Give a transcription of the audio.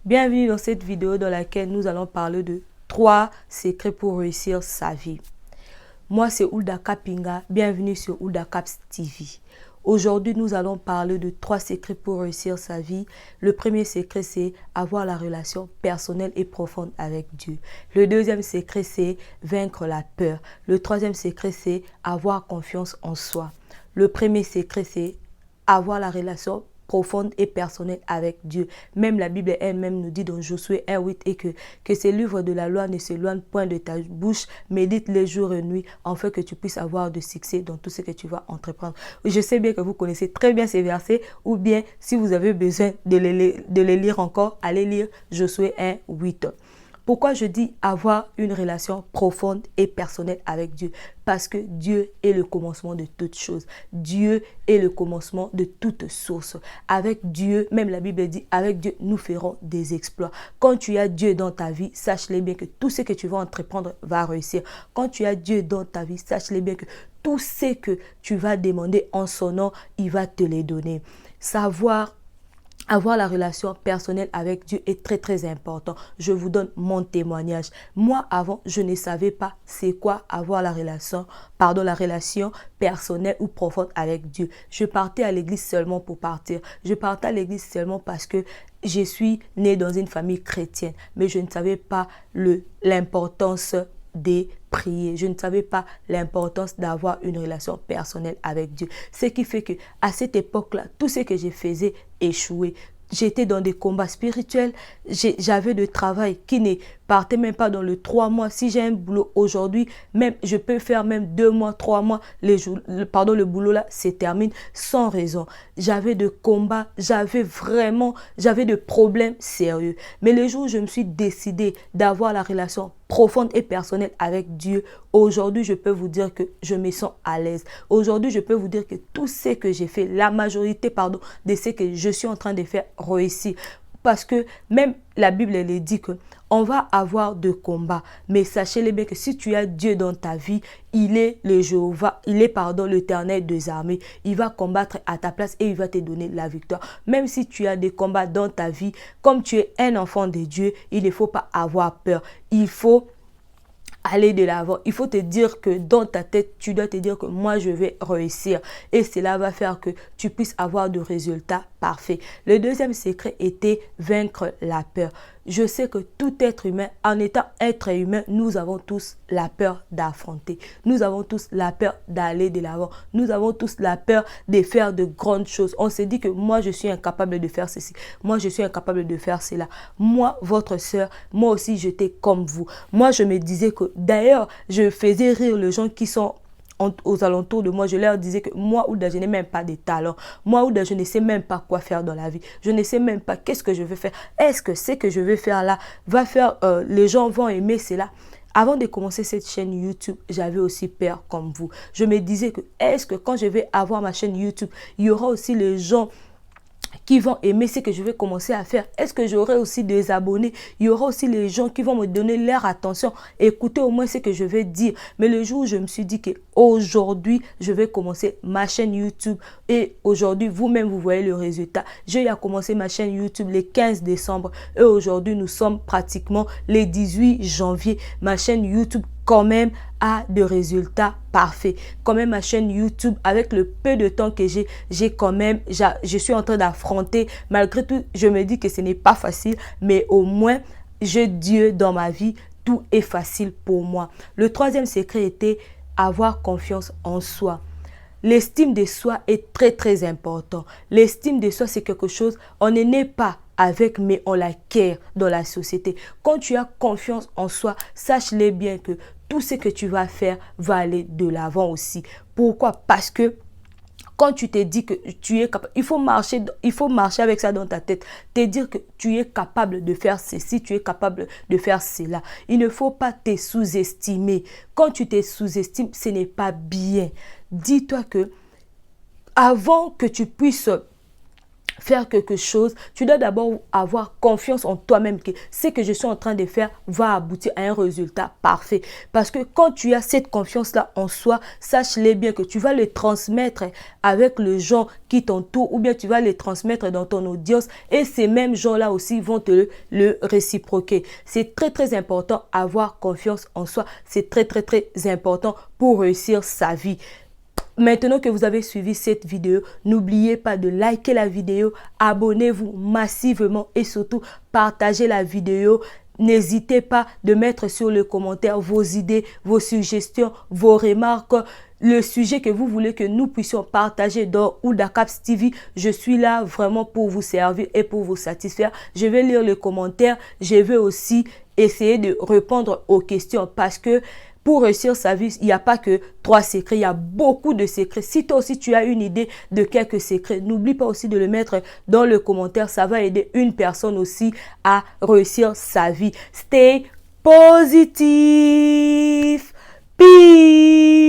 Bienvenue dans cette vidéo dans laquelle nous allons parler de 3 secrets pour réussir sa vie. Moi, c'est Hulda Kapinga. Bienvenue sur Hulda Caps TV. Aujourd'hui, nous allons parler de 3 secrets pour réussir sa vie. Le premier secret, c'est avoir la relation personnelle et profonde avec Dieu. Le deuxième secret, c'est vaincre la peur. Le troisième secret, c'est avoir confiance en soi. Le premier secret, c'est avoir la relation profonde et personnelle avec Dieu. Même la Bible elle-même nous dit dans Josué 1:8 et que ces livres de la loi ne s'éloignent point de ta bouche, médite les jours et nuits, afin que tu puisses avoir de succès dans tout ce que tu vas entreprendre. Je sais bien que vous connaissez très bien ces versets, ou bien si vous avez besoin de les lire encore, allez lire Josué 1:8. Pourquoi je dis avoir une relation profonde et personnelle avec Dieu? Parce que Dieu est le commencement de toutes choses. Dieu est le commencement de toute source. Avec Dieu, même la Bible dit, avec Dieu, nous ferons des exploits. Quand tu as Dieu dans ta vie, sache-le bien que tout ce que tu vas entreprendre va réussir. Quand tu as Dieu dans ta vie, sache-le bien que tout ce que tu vas demander en son nom, il va te les donner. Avoir la relation personnelle avec Dieu est très très important. Je vous donne mon témoignage. Moi, avant, je ne savais pas c'est quoi avoir la relation personnelle ou profonde avec Dieu. Je partais à l'église seulement pour partir. Je partais à l'église seulement parce que je suis née dans une famille chrétienne. Mais je ne savais pas l'importance de prier. Je ne savais pas l'importance d'avoir une relation personnelle avec Dieu. Ce qui fait que à cette époque-là, tout ce que je faisais échouait. J'étais dans des combats spirituels. J'avais de travail qui ne partait même pas dans le 3 mois. Si j'ai un boulot aujourd'hui, même je peux faire même 2 mois, 3 mois, le boulot là se termine sans raison. J'avais de combats, j'avais de problèmes sérieux. Mais le jour où je me suis décidée d'avoir la relation profonde et personnelle avec Dieu, aujourd'hui, je peux vous dire que je me sens à l'aise. Aujourd'hui, je peux vous dire que tout ce que j'ai fait, la majorité, de ce que je suis en train de faire réussit. Parce que même la Bible, elle dit que on va avoir de combats. Mais sachez-le bien que si tu as Dieu dans ta vie, il est le Jéhovah, l'Éternel des armées. Il va combattre à ta place et il va te donner la victoire. Même si tu as des combats dans ta vie, comme tu es un enfant de Dieu, il ne faut pas avoir peur. Il faut aller de l'avant. Il faut te dire que dans ta tête, tu dois te dire que moi, je vais réussir. Et cela va faire que tu puisses avoir de résultats parfaits. Le deuxième secret était vaincre la peur. Je sais que tout être humain, en étant être humain, nous avons tous la peur d'affronter. Nous avons tous la peur d'aller de l'avant. Nous avons tous la peur de faire de grandes choses. On se dit que moi, je suis incapable de faire ceci. Moi, je suis incapable de faire cela. Moi, votre sœur, moi aussi, j'étais comme vous. Moi, je me disais que, d'ailleurs, je faisais rire les gens qui sont aux alentours de moi. Je leur disais que moi, Hulda, je n'ai même pas de talent. Moi, Hulda, je ne sais même pas quoi faire dans la vie. Je ne sais même pas qu'est-ce que je vais faire. Est-ce que ce que je vais faire là va faire, les gens vont aimer cela? Avant de commencer cette chaîne YouTube, j'avais aussi peur comme vous. Je me disais que est-ce que quand je vais avoir ma chaîne YouTube, il y aura aussi les gens qui vont aimer ce que je vais commencer à faire? Est-ce que j'aurai aussi des abonnés? Il y aura aussi les gens qui vont me donner leur attention, écouter au moins ce que je vais dire. Mais le jour où je me suis dit que aujourd'hui, je vais commencer ma chaîne YouTube, et aujourd'hui, vous-même, vous voyez le résultat. J'ai commencé ma chaîne YouTube le 15 décembre et aujourd'hui, nous sommes pratiquement le 18 janvier. Ma chaîne YouTube quand même a de résultats parfaits. Quand même, ma chaîne YouTube, avec le peu de temps que j'ai je suis en train d'affronter. Malgré tout, je me dis que ce n'est pas facile, mais au moins, j'ai Dieu dans ma vie. Tout est facile pour moi. Le troisième secret était avoir confiance en soi. L'estime de soi est très très important. L'estime de soi, c'est quelque chose, on ne naît pas avec, mais on l'acquiert dans la société. Quand tu as confiance en soi, sache-le bien que tout ce que tu vas faire va aller de l'avant aussi. Pourquoi? Parce que quand tu te dis que tu es capable, il faut marcher avec ça dans ta tête. Te dire que tu es capable de faire ceci, tu es capable de faire cela. Il ne faut pas te sous-estimer. Quand tu te sous-estimes, ce n'est pas bien. Dis-toi que avant que tu puisses faire quelque chose, tu dois d'abord avoir confiance en toi-même que ce que je suis en train de faire va aboutir à un résultat parfait. Parce que quand tu as cette confiance-là en soi, sache-le bien que tu vas le transmettre avec les gens qui t'entourent ou bien tu vas les transmettre dans ton audience et ces mêmes gens-là aussi vont te le réciproquer. C'est très très important avoir confiance en soi. C'est très très très important pour réussir sa vie. Maintenant que vous avez suivi cette vidéo, n'oubliez pas de liker la vidéo, abonnez-vous massivement et surtout partagez la vidéo. N'hésitez pas de mettre sur le commentaire vos idées, vos suggestions, vos remarques, le sujet que vous voulez que nous puissions partager dans Ouda Caps TV. Je suis là vraiment pour vous servir et pour vous satisfaire. Je vais lire les commentaires. Je vais aussi essayer de répondre aux questions parce que pour réussir sa vie, il n'y a pas que 3 secrets, il y a beaucoup de secrets. Si toi aussi tu as une idée de quelques secrets, n'oublie pas aussi de le mettre dans le commentaire. Ça va aider une personne aussi à réussir sa vie. Stay positive. Peace.